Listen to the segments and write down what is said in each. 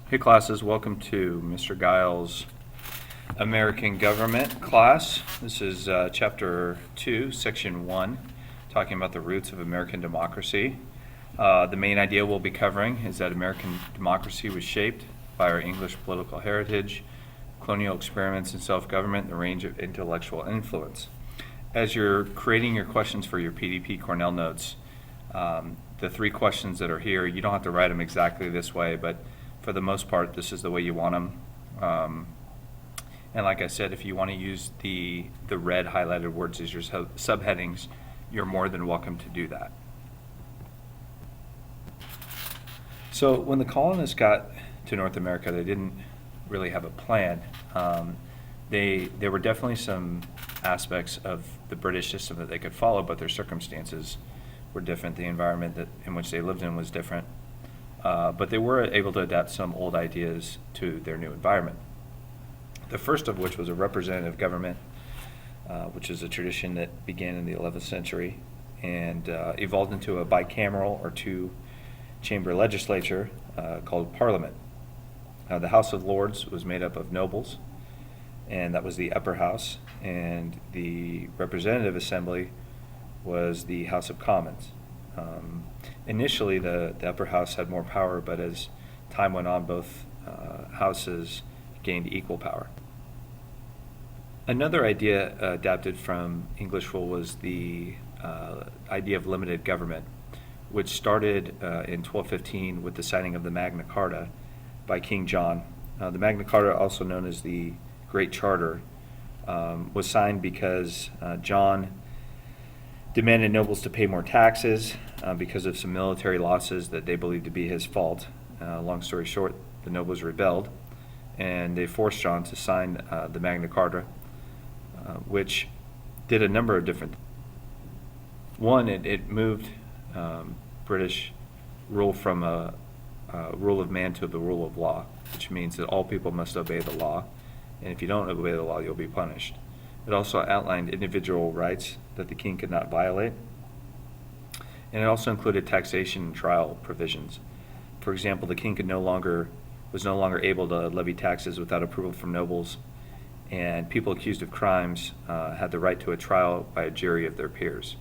Hey classes, welcome to Mr. Giles' American Government class. This is Chapter 2, Section 1, talking about the roots of American democracy. The main idea we'll be covering is that American democracy was shaped by our English political heritage, colonial experiments in self-government, and the range of intellectual influence. As you're creating your questions for your PDP Cornell notes, the three questions that are here, you don't have to write them exactly this way, but for the most part, this is the way you want them. And like I said, if you want to use the red highlighted words as your subheadings, you're more than welcome to do that. So when the colonists got to North America, they didn't really have a plan. There were definitely some aspects of the British system that they could follow, but their circumstances were different. The environment in which they lived in was different. But they were able to adapt some old ideas to their new environment. The first of which was a representative government, which is a tradition that began in the 11th century and evolved into a bicameral or two-chamber legislature called Parliament. The House of Lords was made up of nobles, and that was the upper house, and the representative assembly was the House of Commons. Initially, the upper house had more power, but as time went on, both houses gained equal power. Another idea adapted from English rule was the idea of limited government, which started in 1215 with the signing of the Magna Carta by King John. The Magna Carta, also known as the Great Charter, was signed because John demanded nobles to pay more taxes because of some military losses that they believed to be his fault. Long story short, the nobles rebelled, and they forced John to sign the Magna Carta, which did a number of different things. One, it moved British rule from a rule of man to the rule of law, which means that all people must obey the law, and if you don't obey the law, you'll be punished. It also outlined individual rights that the king could not violate, and it also included taxation and trial provisions. For example, the king was no longer able to levy taxes without approval from nobles, and people accused of crimes had the right to a trial by a jury of their peers.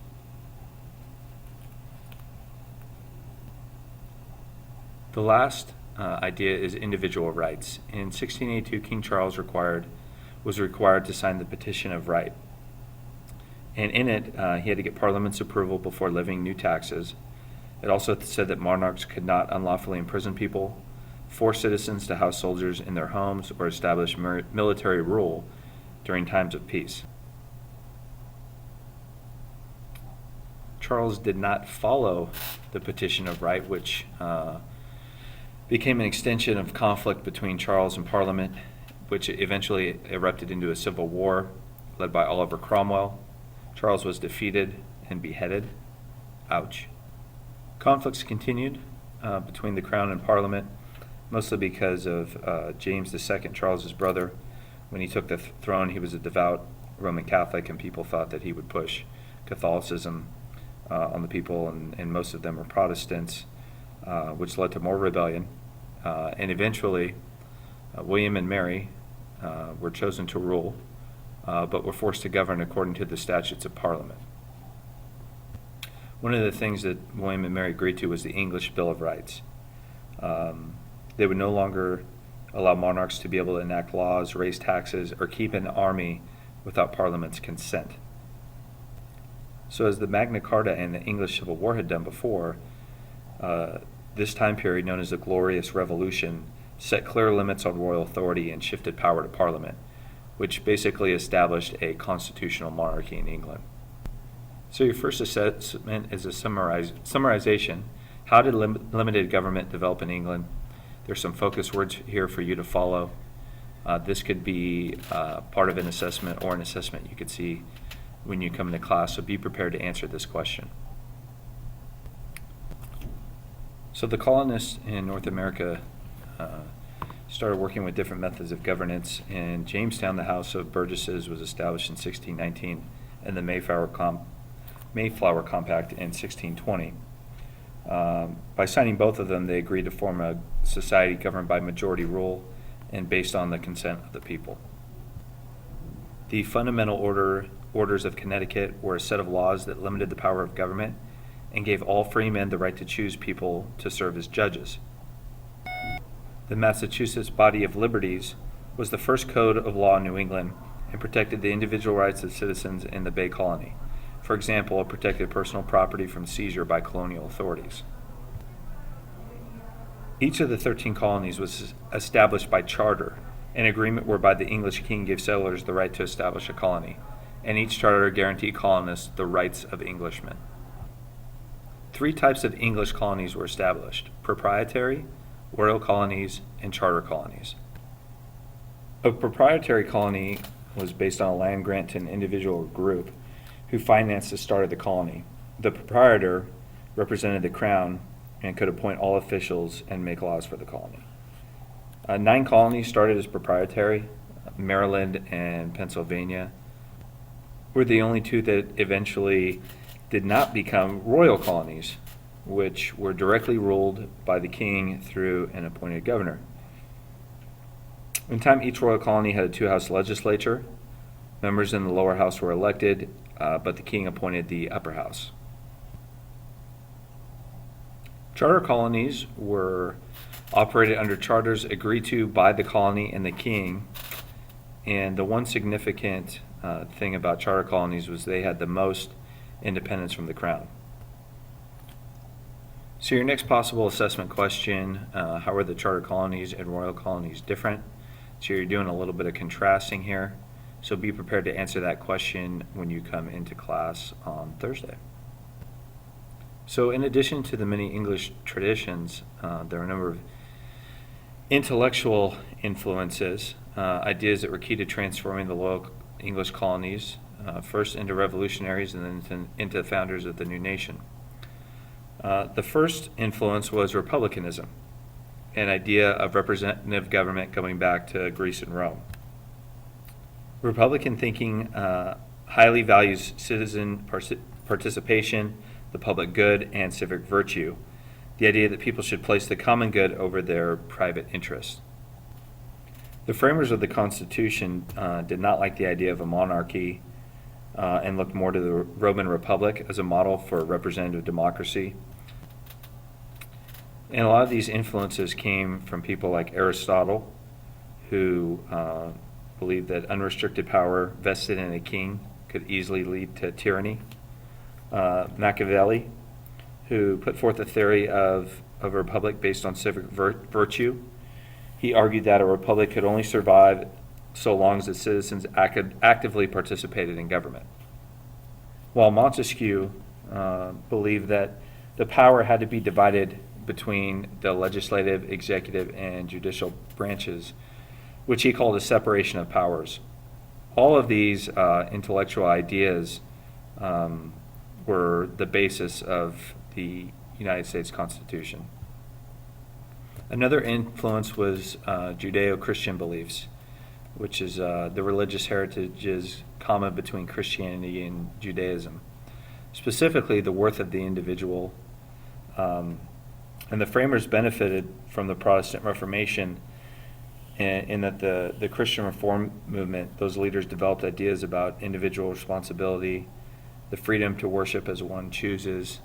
The last idea is individual rights. In 1682, King Charles was required to sign the Petition of Right. And in it, he had to get Parliament's approval before levying new taxes. It also said that monarchs could not unlawfully imprison people, force citizens to house soldiers in their homes, or establish military rule during times of peace. Charles did not follow the Petition of Right, which became an extension of conflict between Charles and Parliament, which eventually erupted into a civil war led by Oliver Cromwell. Charles was defeated and beheaded. Ouch. Conflicts continued between the Crown and Parliament, mostly because of James II, Charles's brother. When he took the throne, he was a devout Roman Catholic, and people thought that he would push Catholicism on the people, and most of them were Protestants, which led to more rebellion. And eventually, William and Mary were chosen to rule, but were forced to govern according to the statutes of Parliament. One of the things that William and Mary agreed to was the English Bill of Rights. They would no longer allow monarchs to be able to enact laws, raise taxes, or keep an army without Parliament's consent. So as the Magna Carta and the English Civil War had done before, this time period, known as the Glorious Revolution, set clear limits on royal authority and shifted power to Parliament, which basically established a constitutional monarchy in England. So your first assessment is a summarization. How did limited government develop in England? There's some focus words here for you to follow. This could be part of an assessment or an assessment you could see when you come into class, so be prepared to answer this question. So the colonists in North America started working with different methods of governance. In Jamestown, the House of Burgesses was established in 1619, and the Mayflower Compact in 1620. By signing both of them, they agreed to form a society governed by majority rule and based on the consent of the people. The Fundamental Orders of Connecticut were a set of laws that limited the power of government and gave all free men the right to choose people to serve as judges. The Massachusetts Body of Liberties was the first code of law in New England and protected the individual rights of citizens in the Bay Colony. For example, it protected personal property from seizure by colonial authorities. Each of the 13 colonies was established by charter, an agreement whereby the English king gave settlers the right to establish a colony, and each charter guaranteed colonists the rights of Englishmen. 3 types of English colonies were established: proprietary, royal colonies, and charter colonies. A proprietary colony was based on a land grant to an individual or group who financed the start of the colony. The proprietor represented the crown and could appoint all officials and make laws for the colony. 9 colonies started as proprietary. Maryland and Pennsylvania were the only 2 that eventually did not become royal colonies, which were directly ruled by the king through an appointed governor. In time, each royal colony had a 2-house legislature. Members in the lower house were elected, but the king appointed the upper house. Charter colonies were operated under charters agreed to by the colony and the king. And the one significant thing about charter colonies was they had the most independence from the crown. So your next possible assessment question, how are the charter colonies and royal colonies different? So you're doing a little bit of contrasting here. So be prepared to answer that question when you come into class on Thursday. So in addition to the many English traditions, there are a number of intellectual influences, ideas that were key to transforming the loyal English colonies, first into revolutionaries and then into founders of the new nation. The first influence was republicanism, an idea of representative government going back to Greece and Rome. Republican thinking highly values citizen participation, the public good, and civic virtue, the idea that people should place the common good over their private interests. The framers of the Constitution did not like the idea of a monarchy and looked more to the Roman Republic as a model for representative democracy. And a lot of these influences came from people like Aristotle, who believed that unrestricted power vested in a king could easily lead to tyranny. Machiavelli, who put forth a theory of a republic based on civic virtue. He argued that a republic could only survive so long as its citizens actively participated in government. While Montesquieu believed that the power had to be divided between the legislative, executive, and judicial branches, which he called a separation of powers. All of these intellectual ideas were the basis of the United States Constitution. Another influence was Judeo-Christian beliefs, which is the religious heritages common between Christianity and Judaism, specifically the worth of the individual. And the framers benefited from the Protestant Reformation in that the Christian Reform movement, those leaders developed ideas about individual responsibility, the freedom to worship as one chooses,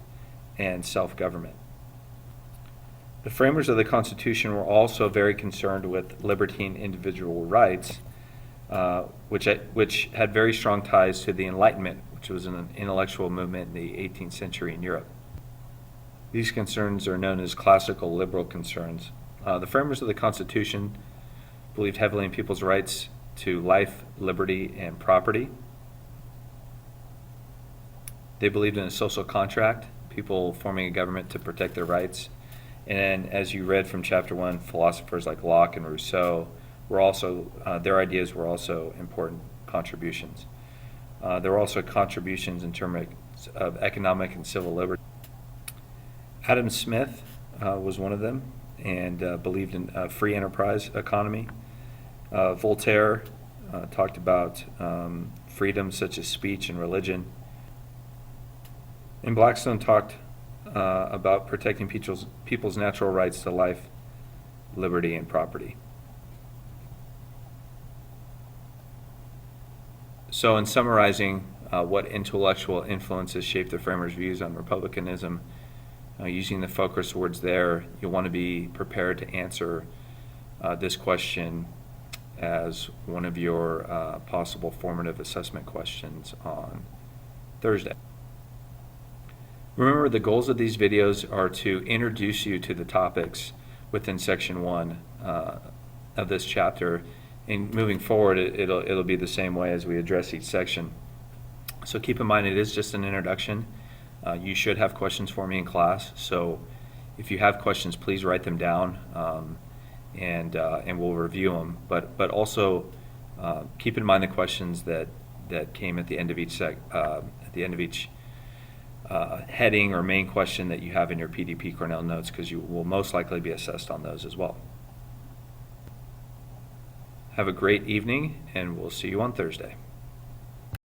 and self-government. The framers of the Constitution were also very concerned with liberty and individual rights, which had very strong ties to the Enlightenment, which was an intellectual movement in the 18th century in Europe. These concerns are known as classical liberal concerns. The framers of the Constitution believed heavily in people's rights to life, liberty, and property. They believed in a social contract, people forming a government to protect their rights. And as you read from chapter 1, philosophers like Locke and Rousseau were also, their ideas were also important contributions. There were also contributions in terms of economic and civil liberty. Adam Smith was one of them and believed in a free enterprise economy. Voltaire talked about freedoms such as speech and religion. And Blackstone talked about protecting people's natural rights to life, liberty, and property. So in summarizing what intellectual influences shape the framers' views on republicanism, using the focus words there, you'll want to be prepared to answer this question as one of your possible formative assessment questions on Thursday. Remember, the goals of these videos are to introduce you to the topics within section 1 of this chapter. And moving forward, it'll be the same way as we address each section. So keep in mind, it is just an introduction. You should have questions for me in class. So if you have questions, please write them down, and we'll review them. But also keep in mind the questions that came at the end of each heading or main question that you have in your PDP Cornell notes, because you will most likely be assessed on those as well. Have a great evening, and we'll see you on Thursday.